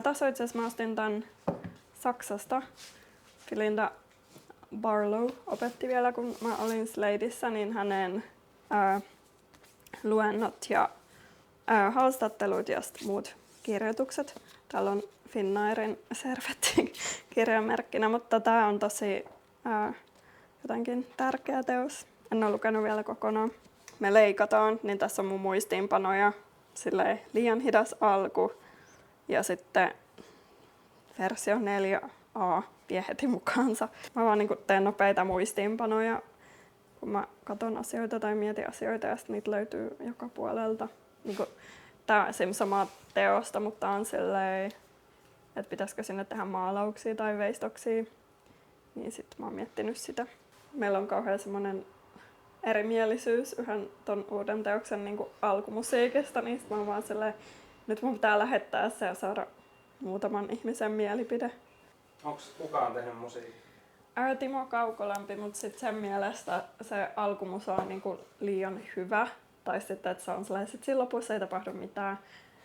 Tässä itse asiassa mä ostin tän Saksasta. Belinda Barlow opetti vielä, kun mä olin Sladeissa, niin hänen luennot ja haastattelut ja muut kirjoitukset. Täällä on Finnairin servetti kirjamerkkinä, mutta tää on tosi jotenkin tärkeä teos. En ole lukenut vielä kokonaan. Me leikataan, niin tässä on mun muistiinpanoja. Silleen liian hidas alku ja sitten versio 4a vie heti mukaansa. Mä vaan teen nopeita muistiinpanoja, kun mä katon asioita tai mietin asioita ja sitten niitä löytyy joka puolelta. Tää on esimerkiksi samaa teosta, mutta on silleen, että pitäisikö sinne tehdä maalauksia tai veistoksia. Niin sit mä oon miettinyt sitä. Meillä on kauhean semmonen erimielisyys yhden ton uuden teoksen alkumusiikista, niin sit mä oon vaan silleen, nyt mun pitää lähettää se ja saada muutaman ihmisen mielipide. Onko kukaan tehnyt musiikkia? Timo Kaukolämpi, mutta sitten sen mielestä se alkumusa on liian hyvä. Tai sitten, että se on sellainen, sit siinä lopussa ei tapahdu mitään.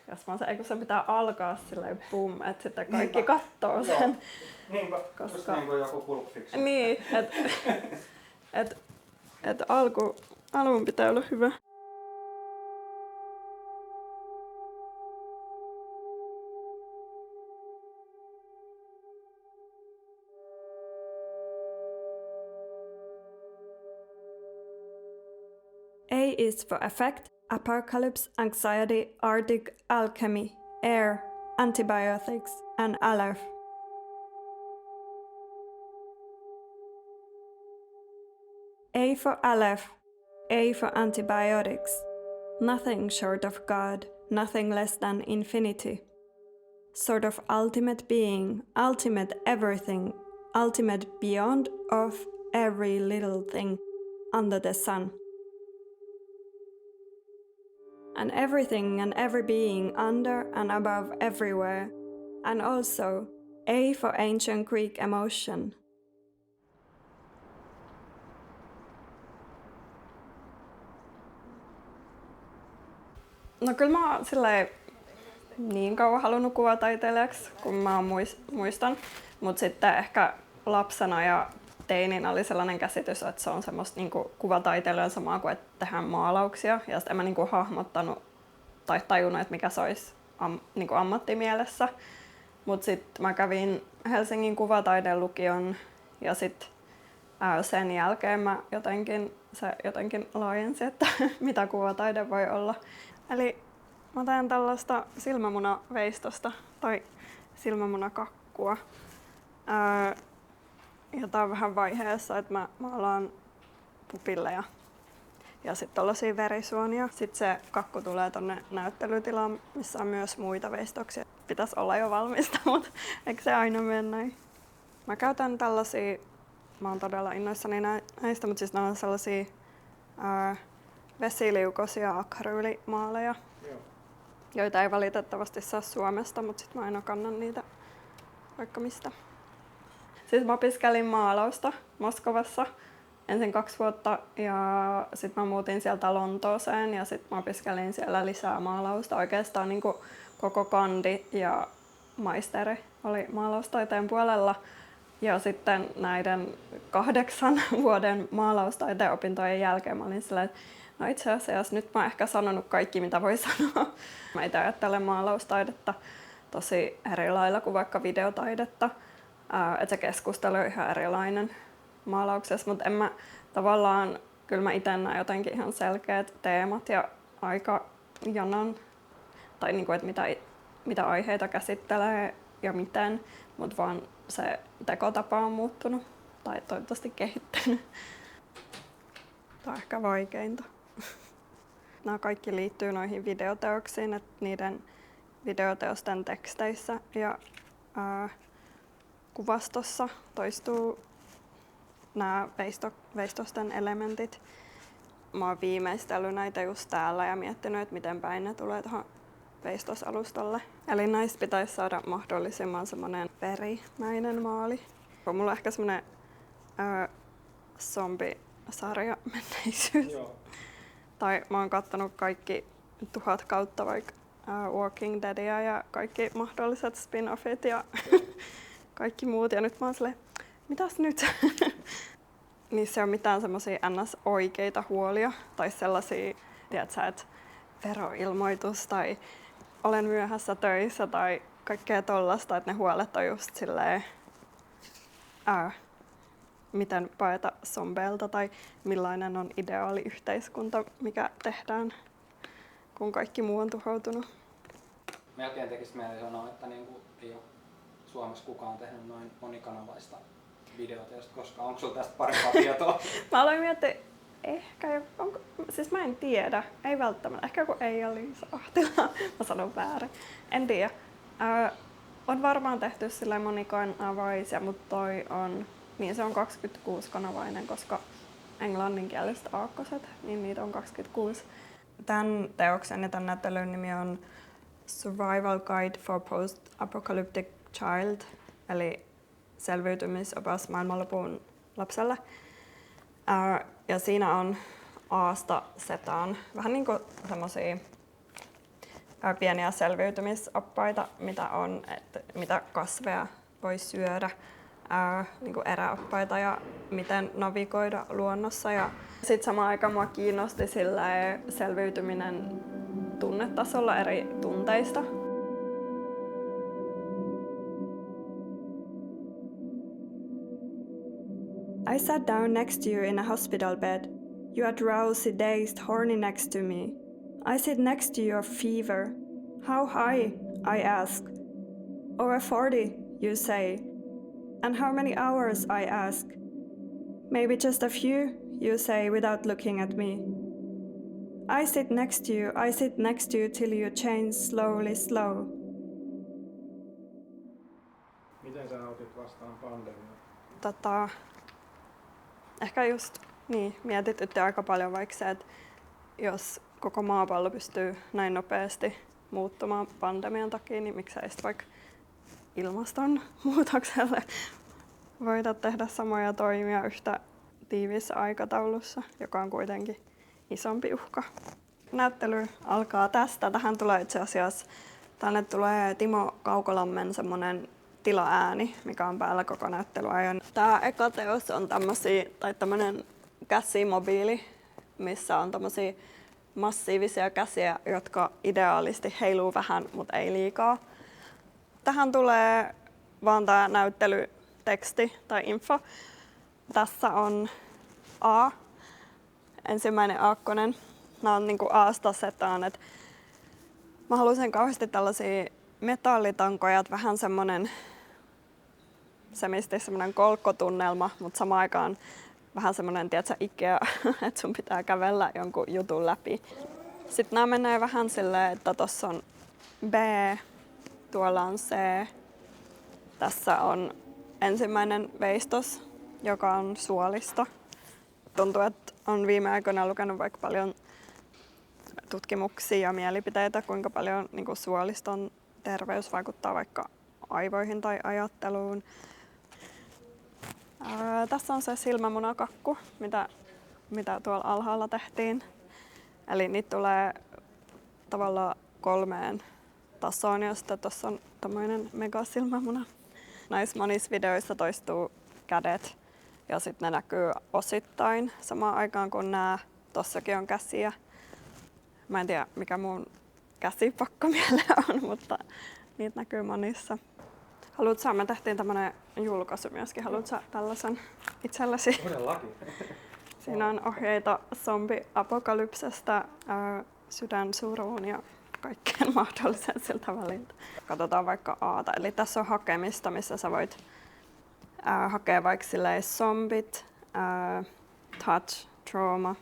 Ja mä oon se, eikö se pitää alkaa silleen boom, että sitten kaikki kattoo sen. Niinpä, koska just niin kuin joku Pulp Fiction. Niin, että alun pitää olla hyvä. A is for affect, apocalypse, anxiety, Arctic, alchemy, air, antibiotics, and aleph. A for aleph, A for antibiotics. Nothing short of God, nothing less than infinity. Sort of ultimate being, ultimate everything, ultimate beyond of every little thing under the sun. And everything and every being under and above everywhere, and also A for ancient Greek emotion. No kyllä mä oon niin kauan halunnut kuvataiteilijaksi, kun mä muistan, mutta sitten ehkä lapsena ja teininä oli sellainen käsitys, että se on semmoista kuvataiteilijan samaa kuin että tehdään maalauksia. Ja sitten en mä hahmottanut tai tajunnut, että mikä se olisi ammattimielessä. Mutta sitten mä kävin Helsingin kuvataidelukion ja sitten sen jälkeen mä jotenkin laajensin, että mitä kuvataide voi olla. Eli mä teen tällaista silmämunaveistosta tai silmämunakakkua. Ja tää on vähän vaiheessa, että mä maalaan pupilleja ja sitten tollasia verisuonia. Sitten se kakku tulee tonne näyttelytilaan, missä on myös muita veistoksia. Pitäisi olla jo valmista, mutta eikö se aina mene näin? Mä käytän tällaisia, mä oon todella innoissani näistä, mutta siis nämä on sellaisia vesiliukoisia akryylimaaleja, joita ei valitettavasti saa Suomesta, mutta sitten mä aina kannan niitä vaikka mistä. Siis mä opiskelin maalausta Moskovassa ensin 2 vuotta ja sitten mä muutin sieltä Lontooseen ja sitten mä opiskelin siellä lisää maalausta. Oikeastaan koko kandi ja maisteri oli maalaustaiteen puolella. Ja sitten näiden 8 vuoden maalaustaiteen opintojen jälkeen mä olin silleen, että no itse asiassa nyt mä oon ehkä sanonut kaikki mitä voi sanoa. Mä itse ajattelen maalaustaidetta tosi eri lailla kuin vaikka videotaidetta. Että se keskustelu on ihan erilainen maalauksessa, mutta en mä tavallaan, kyllä mä ite näen jotenkin ihan selkeät teemat ja aikajanan, tai että mitä aiheita käsittelee ja miten, mutta vaan se tekotapa on muuttunut tai toivottavasti kehittynyt. Tämä on ehkä vaikeinta. Nämä kaikki liittyy noihin videoteoksiin, että niiden videoteosten teksteissä ja kuvastossa toistuu nämä veistosten elementit. Mä oon viimeistellyt näitä just täällä ja miettinyt, että miten päin ne tulee tuohon veistosalustalle. Eli näistä pitäisi saada mahdollisimman semmoinen verimäinen maali. Mulla on ehkä semmoinen zombisarja menneisyys. Joo. Tai mä oon kattonut kaikki 1000 kautta vaikka Walking Deadia ja kaikki mahdolliset spin-offit ja kaikki muut. Ja nyt mä oon silleen, mitäs nyt? Niissä ei ole mitään semmosia ns-oikeita huolia tai sellaisia, tiedätkö, että veroilmoitus tai olen myöhässä töissä tai kaikkea tollasta, että ne huolet on just silleen, miten paeta zombeilta tai millainen on ideaali yhteiskunta, mikä tehdään, kun kaikki muu on tuhoutunut. Melkein tekisi mieli sanoa, että niinku ei ole Suomessa kukaan tehnyt noin monikanavaista videota, koska onko sulla tästä parempaa tietoa? Mä aloin miettiä, ehkä, siis mä en tiedä, ei välttämättä, ehkä joku Eija-Liisa Ahtila, mä sanon väärin, en tiedä. On varmaan tehty silleen monikanavaisia, mutta toi on, niin se on 26-kanavainen, koska englanninkieliset aakkoset, niin niitä on 26. Tämän teoksen ja tämän näyttelyn nimi on Survival Guide for Post-Apocalyptic Child, eli selviytymisopas maailmanlopun lapselle. Ja siinä on Aasta Zetaan vähän niin kuin semmosia pieniä selviytymisoppaita, mitä kasveja voi syödä, niin kuin eräoppaita ja miten navigoida luonnossa. Ja sitten samaan aikaan mua kiinnosti selviytyminen tunnetasolla eri tunteista. I sat down next to you in a hospital bed. You are drowsy, dazed, horny next to me. I sit next to your fever. How high? I ask. Over 40, you say. And how many hours? I ask. Maybe just a few, you say without looking at me. I sit next to you till you change slowly slow. Miten sä otit vastaan pandemiaa? Ehkä just mietitytti aika paljon vaikka se, että jos koko maapallo pystyy näin nopeasti muuttumaan pandemian takia, niin miksei sitten vaikka ilmastonmuutokselle voida tehdä samoja toimia yhtä tiiviissä aikataulussa, joka on kuitenkin isompi uhka. Näyttely alkaa tästä. Tähän tulee itse asiassa, tänne tulee Timo Kaukolammen semmonen tilaääni, mikä on päällä koko näyttelyajan. Tää eka teos on tämmönen käsimobiili, missä on tämmösiä massiivisia käsiä, jotka ideaalisti heiluu vähän, mutta ei liikaa. Tähän tulee vaan tää näyttelyteksti tai info. Tässä on A, ensimmäinen aakkonen. Nämä on niinku Aasta Zetaan. Mä halusin kauheasti tällaisia metallitankoja, vähän semmonen semmoinen kolkkotunnelma, mutta samaan aikaan vähän semmoinen, tiedätkö, Ikea, että sun pitää kävellä jonkun jutun läpi. Sitten nämä menee vähän silleen, että tossa on B, tuolla on C, tässä on ensimmäinen veistos, joka on suolisto. Tuntuu, että on viime aikoina lukenut vaikka paljon tutkimuksia ja mielipiteitä, kuinka paljon niin kuin suoliston terveys vaikuttaa vaikka aivoihin tai ajatteluun. Tässä on se silmämunakakku, mitä tuolla alhaalla tehtiin. Eli niitä tulee tavallaan 3 tasoon, ja sitten tuossa on tämmöinen megasilmämuna. Näissä monissa videoissa toistuu kädet ja sitten ne näkyy osittain samaan aikaan kun tossakin on käsiä. Mä en tiedä mikä mun käsipakkomiele on, mutta niitä näkyy monissa. Haluatko me tehtiin tämmönen julkaisu myöskin. Haluatko tällaisen itsellesi? Todellakin. Siinä on ohjeita zombiapokalypsestä, sydänsuruun ja kaikkeen mahdollisen siltä väliltä. Katsotaan vaikka Aata. Eli tässä on hakemista, missä sä voit hakea vaikka zombit, touch, trauma,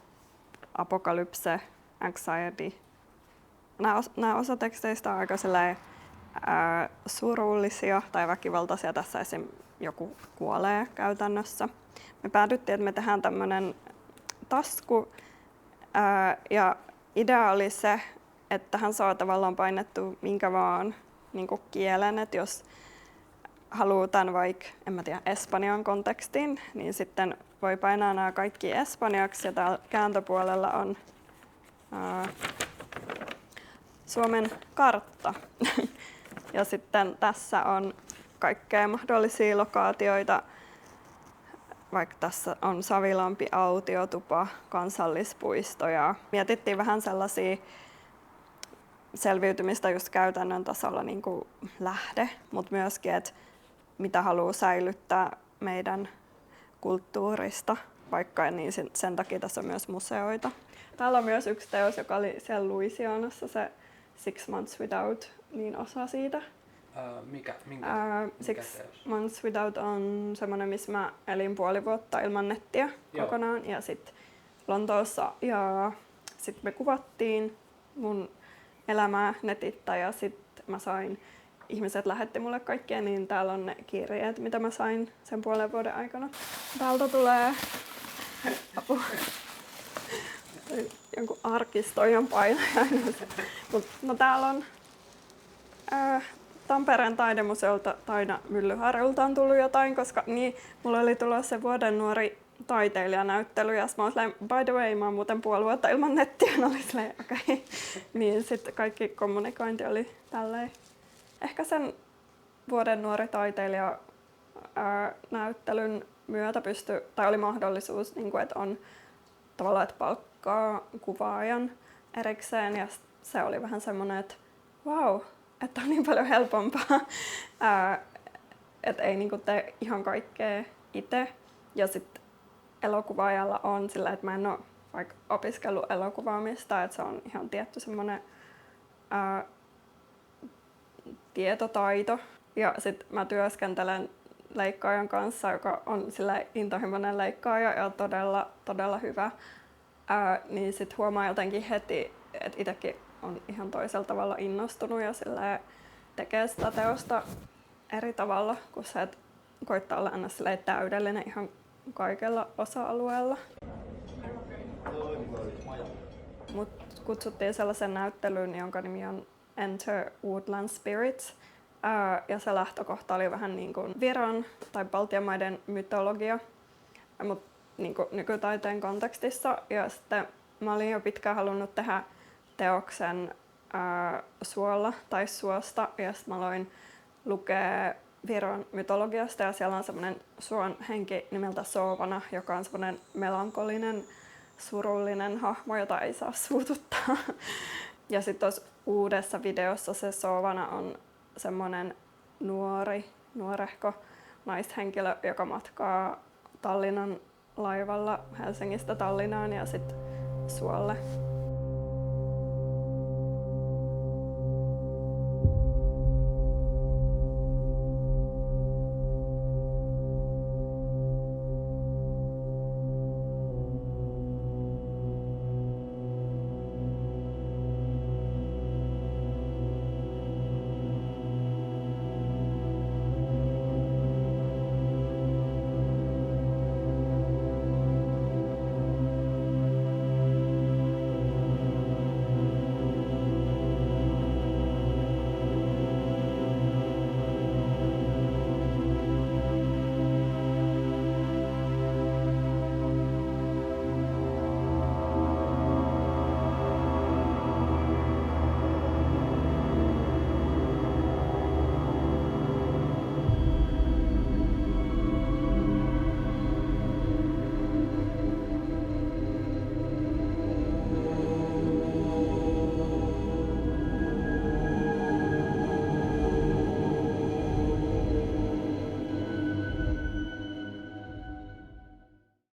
apokalypse, anxiety. Nämä osa teksteistä on aika surullisia tai väkivaltaisia. Tässä esim. Joku kuolee käytännössä. Me päädyttiin, että me tehdään tämmönen tasku ja idea oli se, että tähän saa tavallaan painettu minkä vaan niin kielen, että jos haluaa tämän vaikka, en mä tiedä, espanjan kontekstiin, niin sitten voi painaa nämä kaikki espanjaksi ja täällä kääntöpuolella on Suomen kartta. Ja sitten tässä on kaikkea mahdollisia lokaatioita. Vaikka tässä on Savilampi, autiotupa, kansallispuisto ja mietittiin vähän sellaisia selviytymistä just käytännön tasolla niin kuin lähde, mutta myöskin, että mitä haluaa säilyttää meidän kulttuurista, vaikka niin sen takia tässä on myös museoita. Täällä on myös yksi teos, joka oli siellä Louisianassa, se 6 Months Without, niin osa siitä. Minkä 6 teos? Months Without on semmoinen, missä mä elin puoli vuotta ilman nettiä kokonaan. Ja sitten Lontoossa ja sitten me kuvattiin mun elämää netitta ja sitten mä sain, ihmiset lähetti mulle kaikkia, niin täällä on ne kirjeet, mitä mä sain sen puolen vuoden aikana. Täältä tulee jonkun arkistoijan painajainen. No täällä on Tampereen taidemuseolta Taina Myllyharjulta on tullut jotain, koska niin, mulla oli tulossa se vuoden nuori taiteilijanäyttely ja mä olin silleen, by the way, mä oon muuten puoli vuotta ilman nettiä, ja oli silleen, okei. Okay. Niin sitten kaikki kommunikointi oli tälleen. Ehkä sen vuoden nuori taiteilija näyttelyn myötä oli mahdollisuus, niin kuin, että on tavallaan, että palkkaa kuvaajan erikseen ja se oli vähän semmoinen, että wow, että on niin paljon helpompaa, että ei niin kuin tee ihan kaikkea itse. Ja sitten elokuvaajalla on sillä, että mä en ole vaikka opiskellut elokuvaamista, että se on ihan tietty semmoinen tietotaito. Ja sitten mä työskentelen leikkaajan kanssa, joka on sillä intohimoinen leikkaaja ja todella hyvä. Niin sitten huomaa jotenkin heti, että itsekin on ihan toisella tavalla innostunut ja tekee sitä teosta eri tavalla, kun se, että koittaa olla aina täydellinen ihan kaikella osa-alueella. Mut kutsuttiin sellaisen näyttelyyn, jonka nimi on Enter Woodland Spirits. Ja se lähtökohta oli vähän niin kuin Viron tai Baltian maiden mytologia, mutta niin kuin nykytaiteen kontekstissa. Ja sitten mä olin jo pitkään halunnut tehdä teoksen suolla tai suosta, ja sitten mä aloin lukea Viron mytologiasta, ja siellä on semmoinen suon henki nimeltä Soovana, joka on semmoinen melankolinen, surullinen hahmo, jota ei saa suututtaa. Ja sitten tuossa uudessa videossa se Soovana on semmoinen nuorehko naishenkilö, joka matkaa Tallinnan laivalla Helsingistä Tallinnaan ja sitten suolle.